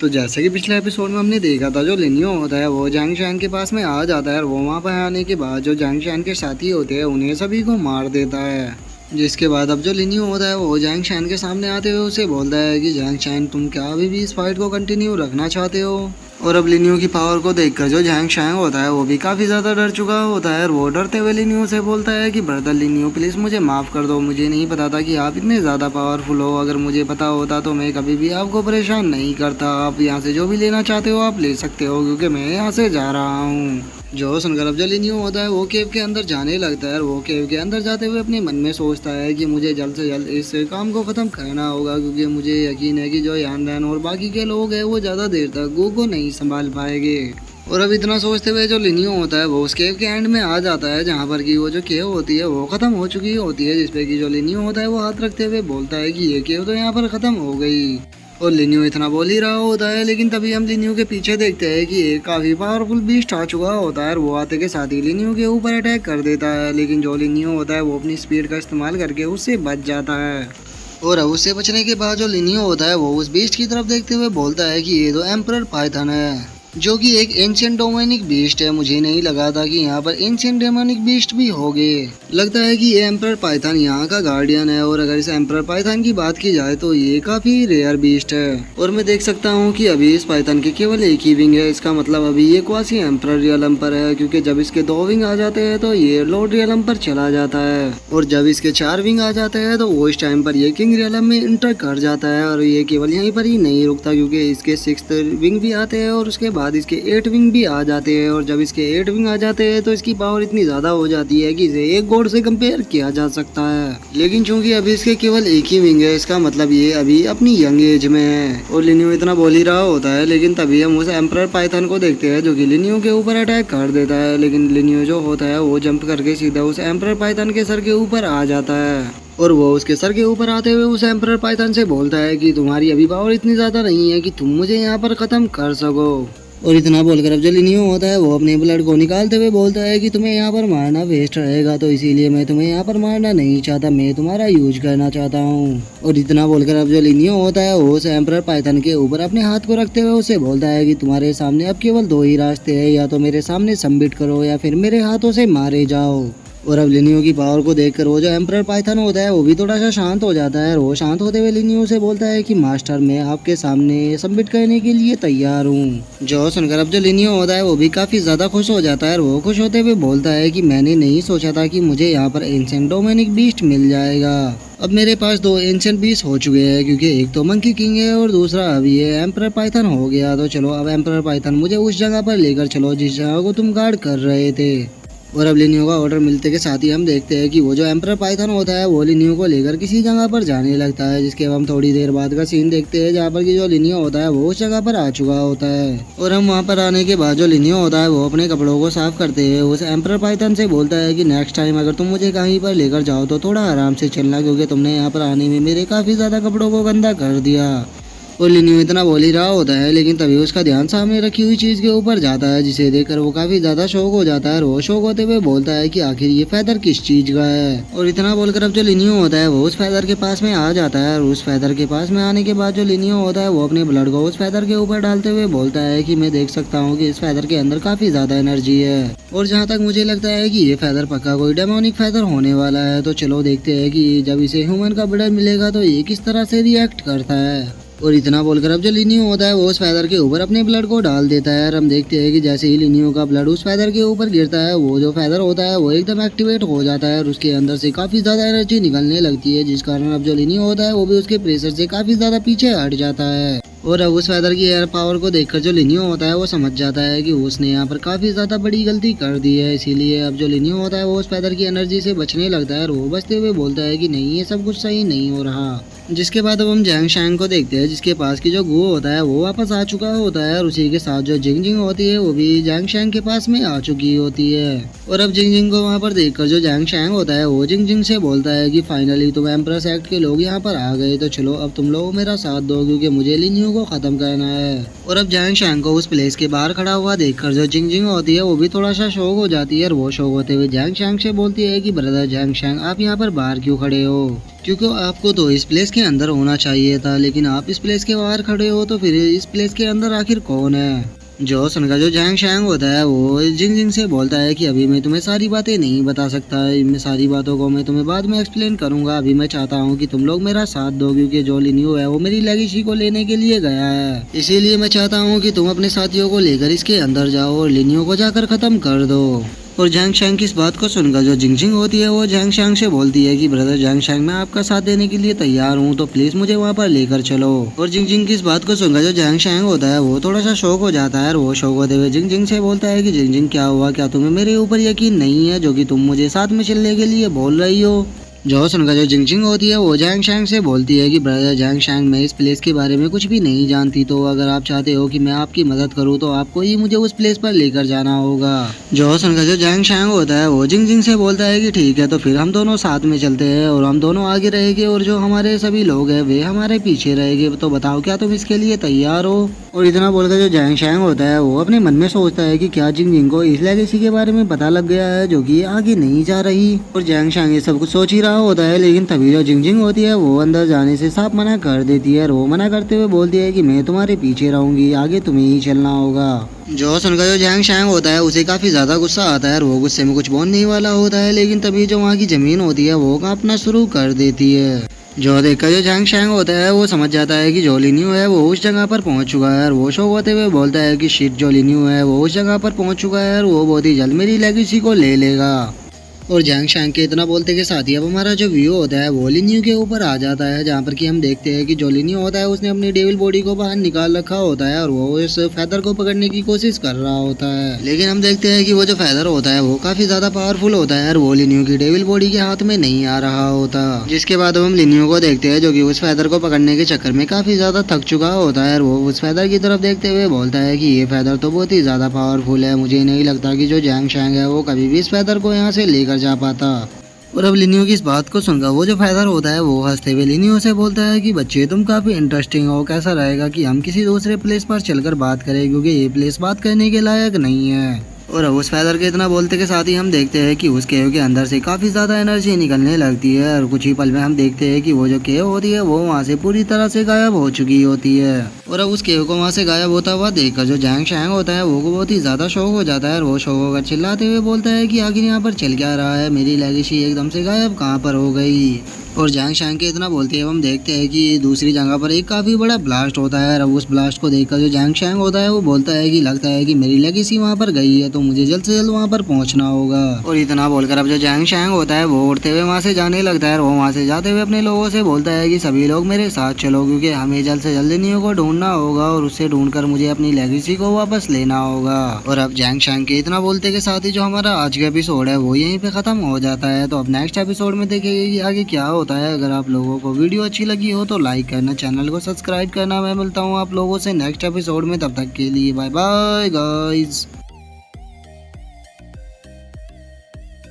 तो जैसे कि पिछले एपिसोड में हमने देखा था, जो लिनियो होता है वो जैंग शैन के पास में आ जाता है और वो वहाँ पर आने के बाद जो जैंग शैन के साथी होते हैं उन्हें सभी को मार देता है। जिसके बाद अब जो लिनियो होता है वो जैंग शैन के सामने आते हुए उसे बोलता है कि जैंग शैन, तुम क्या अभी भी इस फाइट को कंटिन्यू रखना चाहते हो। और अब लिनियो की पावर को देखकर जो जैंग शैन होता है वो भी काफ़ी ज़्यादा डर चुका होता है और वो डरते हुए लिनियो से बोलता है कि ब्रदर लिनियो, प्लीज़ मुझे माफ़ कर दो, मुझे नहीं पता था कि आप इतने ज़्यादा पावरफुल हो। अगर मुझे पता होता तो मैं कभी भी आपको परेशान नहीं करता। आप यहाँ से जो भी लेना चाहते हो आप ले सकते हो, क्योंकि मैं यहाँ से जा रहा हूँ। जो सुनकर अब जो लिनियो होता है वो केव के अंदर जाने लगता है और वो केव के अंदर जाते हुए अपने मन में सोचता है कि मुझे जल्द से जल्द इस काम को ख़त्म करना होगा, क्योंकि मुझे यकीन है कि जो यानरैन और बाकी के लोग हैं वो ज़्यादा देर तक गो को नहीं संभाल पाएंगे। और अब इतना सोचते हुए जो लिनियो होता है वो उस केव के एंड में आ जाता है, जहाँ पर कि वो जो केव होती है वो ख़त्म हो चुकी होती है। जिसपे कि जो लिनियो होता है वो हाथ रखते हुए बोलता है कि ये केव तो यहाँ पर ख़त्म हो गई। और लिनियो इतना बोल ही रहा होता है, लेकिन तभी हम लिनियो के पीछे देखते हैं कि एक काफ़ी पावरफुल बीस्ट आ चुका होता है और वो आते के साथ ही लिनियो के ऊपर अटैक कर देता है। लेकिन जो लिनियो होता है वो अपनी स्पीड का इस्तेमाल करके उससे बच जाता है। और अब उससे बचने के बाद जो लिनियो होता है वो उस बीस्ट की तरफ देखते हुए बोलता है कि ये तो एम्परर पाइथन है, जो कि एक एंशिएंट डेमोनिक बीस्ट है। मुझे नहीं लगा था कि यहाँ पर एंशिएंट डेमोनिक बीस्ट भी होंगे। लगता है कि ये एम्परर पाइथन यहाँ का गार्डियन है। और अगर इस एम्परर पाइथन की बात की जाए तो ये काफी रेयर बीस्ट है। और मैं देख सकता हूँ कि अभी इस पाइथन के केवल एक ही विंग है। इसका मतलब अभी ये क्वासी एम्परर रियलम पर है, क्योंकि जब इसके 2 विंग आ जाते हैं तो ये लॉर्ड रियलम पर चला जाता है। और जब इसके 4 विंग आ जाते हैं तो वो इस टाइम पर ये किंग रियलम में इंटर कर जाता है। और ये केवल यहीं पर ही नहीं रुकता, क्योंकि इसके 6th विंग भी आते हैं और उसके बाद इसके 8 विंग भी आ जाते हैं। और जब इसके 8 विंग आ जाते हैं तो इसकी पावर इतनी ज्यादा हो जाती है कि इसे एक गॉड से कंपेयर किया जा सकता है। लेकिन चूंकि अभी इसके केवल एक ही विंग है, इसका मतलब ये अभी अपनी यंग एज में है। और लिनियो इतना बोल ही रहा होता है, लेकिन तभी हम उस एम्परर पाइथन को देखते हैं जो कि लिनियो के ऊपर अटैक कर देता है। लेकिन लिनियो जो होता है वो जंप करके सीधा उस एम्परर पाइथन के सर के ऊपर आ जाता है। और वो उसके सर के ऊपर आते हुए उस एम्परर पाइथन से बोलता है कि तुम्हारी अभी पावर इतनी ज़्यादा नहीं है कि तुम मुझे यहाँ पर ख़त्म कर सको। और इतना बोलकर अब जो लिनियो होता है वो अपने ब्लड को निकालते हुए बोलता है कि तुम्हें यहाँ पर मारना वेस्ट रहेगा, तो इसीलिए मैं तुम्हें यहाँ पर मारना नहीं चाहता, मैं तुम्हारा यूज करना चाहता हूँ। और इतना बोलकर अब जो लिनियो होता है वो उस एम्परर पाइथन के ऊपर अपने हाथ को रखते हुए उसे बोलता है कि तुम्हारे सामने अब केवल 2 ही रास्ते हैं, या तो मेरे सामने सबमिट करो या फिर मेरे हाथों से मारे जाओ। और अब लिनियो की पावर को देखकर वो जो एम्परर पाइथन होता है वो भी थोड़ा सा शांत हो जाता है। और वो शांत होते हुए लिनियो से बोलता है कि मास्टर, मैं आपके सामने सबमिट करने के लिए तैयार हूँ। जो सुनकर अब जो लिनियो होता है वो भी काफ़ी ज़्यादा खुश हो जाता है और वो खुश होते हुए बोलता है कि मैंने नहीं सोचा था कि मुझे यहाँ पर एंशिएंट डेमोनिक बीस्ट मिल जाएगा। अब मेरे पास 2 एंशिएंट बीस्ट हो चुके हैं, क्योंकि एक तो मंकी किंग है और दूसरा अभी ये एम्परर पाइथन हो गया। तो चलो अब एम्परर पाइथन मुझे उस जगह पर लेकर चलो जिस जगह को तुम गार्ड कर रहे थे। और अब लिनियो का ऑर्डर मिलते के साथ ही हम देखते हैं कि वो जो एम्परर पाइथन होता है वो लिनियो को लेकर किसी जगह पर जाने लगता है। जिसके हम थोड़ी देर बाद का सीन देखते हैं, जहाँ पर कि जो लिनियो होता है वो उस जगह पर आ चुका होता है। और हम वहाँ पर आने के बाद जो लिनियो होता है वो अपने कपड़ों को साफ करते हुए उस एम्परर पाइथन से बोलता है कि नेक्स्ट टाइम अगर तुम मुझे कहीं पर लेकर जाओ तो थोड़ा आराम से चलना, क्योंकि तुमने यहाँ पर आने में मेरे काफ़ी ज़्यादा कपड़ों को गंदा कर दिया। और लिनियो इतना बोल ही रहा होता है, लेकिन तभी उसका ध्यान सामने रखी हुई चीज़ के ऊपर जाता है, जिसे देखकर वो काफ़ी ज़्यादा शौक हो जाता है। और वो शौक होते हुए बोलता है कि आखिर ये फेदर किस चीज़ का है। और इतना बोलकर अब जो लिनियो होता है वो उस फेदर के पास में आ जाता है। और उस फेदर के पास में आने के बाद जो लिनियो होता है वो अपने ब्लड को उस फेदर के ऊपर डालते हुए बोलता है कि मैं देख सकता हूँ कि इस फेदर के अंदर काफ़ी ज़्यादा एनर्जी है। और जहाँ तक मुझे लगता है कि ये फेदर पक्का कोई डेमोनिक फेदर होने वाला है। तो चलो देखते हैं कि जब इसे ह्यूमन का ब्लड मिलेगा तो ये किस तरह से रिएक्ट करता है। और इतना बोलकर अब जो लिनियो होता है वो उस फेदर के ऊपर अपने ब्लड को डाल देता है। और हम देखते हैं कि जैसे ही लिनियो का ब्लड उस फेदर के ऊपर गिरता है वो जो फेदर होता है वो एकदम एक्टिवेट हो जाता है और उसके अंदर से काफ़ी ज़्यादा एनर्जी निकलने लगती है, जिस कारण अब जो लिनियो होता है वो भी उसके प्रेशर से काफ़ी ज़्यादा पीछे हट जाता है। और अब उस फेदर की एयर पावर को देखकर जो लिनियो होता है वो समझ जाता है कि उसने यहाँ पर काफ़ी ज़्यादा बड़ी गलती कर दी है। इसीलिए अब जो लिनियो होता है वो उस फेदर की एनर्जी से बचने लगता है और वो बचते हुए बोलता है कि नहीं, ये सब कुछ सही नहीं हो रहा। जिसके बाद अब हम जैंग शैंग को देखते हैं, जिसके पास की जो गो होता है वो वापस आ चुका होता है और उसी के साथ जो जिंग जिंग होती है वो भी जैंग शैंग के पास में आ चुकी होती है। और अब जिंग जिंग को वहाँ पर देखकर जो जैंग शैंग होता है वो जिंग जिंग से बोलता है कि फाइनली तुम एम्प्रेस एक्ट के लोग यहाँ पर आ गए, तो चलो अब तुम लोग मेरा साथ दो, क्योंकि मुझे लिनियो को खत्म करना है। और अब जैंग शैंग को उस प्लेस के बाहर खड़ा हुआ देखकर जो जिंग जिंग होती है वो भी थोड़ा सा शौक हो जाती है और वो शौक होते हुए जैंग शैंग से बोलती है कि ब्रदर जैंग शैंग, आप यहाँ पर बाहर क्यों खड़े हो, क्योंकि आपको तो इस प्लेस के अंदर होना चाहिए था, लेकिन आप इस प्लेस के बाहर खड़े हो तो फिर इस प्लेस के अंदर आखिर कौन है। जो सन का जो जैंग शैंग होता है वो जिंग जिंग से बोलता है कि अभी मैं तुम्हें सारी बातें नहीं बता सकता, इन सारी बातों को मैं तुम्हें बाद में एक्सप्लेन करूंगा। अभी मैं चाहता हूँ कि तुम लोग मेरा साथ दो, क्योंकि जो लिन्यू है वो मेरी लेगेसी को लेने के लिए गया है। इसीलिए मैं चाहता हूँ कि तुम अपने साथियों को लेकर इसके अंदर जाओ और लिन्यू को जाकर खत्म कर दो। और जैंग शैंग की इस बात को सुनकर जो जिंग जिंग होती है वो जैंग शैंग से बोलती है कि ब्रदर जैंग शैंग, मैं आपका साथ देने के लिए तैयार हूँ, तो प्लीज मुझे वहाँ पर लेकर चलो। और जिंग जिंग की इस बात को सुनकर जो जैंग शैंग होता है वो थोड़ा सा शौक हो जाता है और वो शौक होते हुए जिंग जिंग से बोलता है कि जिंग जिंग क्या हुआ, क्या तुम्हें मेरे ऊपर यकीन नहीं है जो कि तुम मुझे साथ में चलने के लिए बोल रही हो। जो सुनकर जो जिंग जिंग होती है वो जैंग शैंग से बोलती है कि ब्रदर जैंग शैंग, मैं इस प्लेस के बारे में कुछ भी नहीं जानती, तो अगर आप चाहते हो कि मैं आपकी मदद करूं तो आपको ही मुझे उस प्लेस पर लेकर जाना होगा। जो सुनकर जो जैंग शैंग होता है वो जिंग जिंग से बोलता है कि ठीक है, तो फिर हम दोनों साथ में चलते हैं और हम दोनों आगे रहेंगे और जो हमारे सभी लोग हैं वे हमारे पीछे रहेंगे। तो बताओ क्या तुम इसके लिए तैयार हो। और इतना बोलकर जो जैंग शैंग होता है वो अपने मन में सोचता है कि क्या जिंग जिंग को इस लेगेसी के बारे में पता लग गया है जो कि आगे नहीं जा रही। और जैंग शैंग ये सब कुछ सोच ही रहा होता है, लेकिन तभी जो जिंग जिंग होती है वो अंदर जाने से साफ मना कर देती है और वो मना करते हुए बोलती है कि मैं तुम्हारे पीछे रहूंगी, आगे तुम्हें ही चलना होगा। जो सुनकर जो जैंग शैंग होता है उसे काफी ज्यादा गुस्सा आता है और वो गुस्से में कुछ बोलने ही वाला होता है, लेकिन तभी जो वहाँ की जमीन होती है वो कांपना शुरू कर देती है। जो देखकर जो जैंग शैंग होता है वो समझ जाता है कि जो लिन्यू है वो उस जगह पर पहुंच चुका है और वो शौक होते हुए बोलता है कि शिट, जो लिन्यू है वो उस जगह पर पहुंच चुका है और वो बहुत ही जल्द मेरी लेगेसी को ले लेगा। और जैंग शैंग के इतना बोलते के साथ ही अब हमारा जो व्यू होता है वो लिन्यू के ऊपर आ जाता है, जहाँ पर कि हम देखते हैं कि जो लिन्यू होता है उसने अपनी डेविल बॉडी को बाहर निकाल रखा होता है और वो इस फेदर को पकड़ने की कोशिश कर रहा होता है। लेकिन हम देखते हैं कि वो जो फेदर होता है वो काफी ज्यादा पावरफुल होता है और वो लिन्यू की डेविल बॉडी के हाथ में नहीं आ रहा होता। जिसके बाद हम लिन्यू को देखते हैं जो कि उस फेदर को पकड़ने के चक्कर में काफी ज्यादा थक चुका होता है और वो उस फेदर की तरफ देखते हुए बोलता है कि ये फेदर तो बहुत ही ज्यादा पावरफुल है, मुझे नहीं लगता कि जो जैंग शैंग है वो कभी भी इस फेदर को यहाँ से लेकर जा पाता। और अब लिन्यू की इस बात को सुनकर वो जो फेदर होता है वो हंसते हुए लिन्यू से बोलता है कि बच्चे तुम काफी इंटरेस्टिंग हो, कैसा रहेगा कि हम किसी दूसरे प्लेस पर चलकर बात करें, क्योंकि ये प्लेस बात करने के लायक नहीं है। और अब उस फेदर के इतना बोलते के साथ ही हम देखते हैं कि उस केव के अंदर से काफी ज्यादा एनर्जी निकलने लगती है और कुछ ही पल में हम देखते हैं कि वो जो केव होती है वो वहाँ से पूरी तरह से गायब हो चुकी होती है। और अब उस केव को वहाँ से गायब होता हुआ देखकर जो जैंग शैंग होता है वो बहुत ही ज्यादा शौक हो जाता है और वो शौक होकर चिल्लाते हुए बोलता है कि आखिर यहाँ पर चल क्या रहा है, मेरी लेगेसी एकदम से गायब कहाँ पर हो गई। और जैंग शैंग के इतना बोलते हैं हम देखते हैं कि दूसरी जगह पर एक काफी बड़ा ब्लास्ट होता है और उस ब्लास्ट को देखकर जो जैंग शैंग होता है वो बोलता है कि लगता है कि मेरी लेगेसी वहाँ पर गई है, तो मुझे जल्द से जल्द वहाँ पर पहुँचना होगा। और इतना बोलकर अब जो जैंग शैंग होता है वो उड़ते हुए वहाँ से जाने लगता है और वो वहाँ से जाते हुए अपने लोगों से बोलता है कि सभी लोग मेरे साथ चलो, क्योंकि हमें जल्द से जल्द लिन्यू को ढूंढना होगा और उससे ढूंढकर मुझे अपनी लेगेसी को वापस लेना होगा। और अब जैंग शैंग के इतना बोलते के साथ ही जो हमारा आज का एपिसोड है वो यहीं पे खत्म हो जाता है। तो अब नेक्स्ट एपिसोड में देखेंगे कि आगे क्या होता है। अगर आप लोगों को वीडियो अच्छी लगी हो तो लाइक करना, चैनल को सब्सक्राइब करना। मैं मिलता हूँ आप लोगों से नेक्स्ट एपिसोड में, तब तक के लिए बाय बाय गाइस।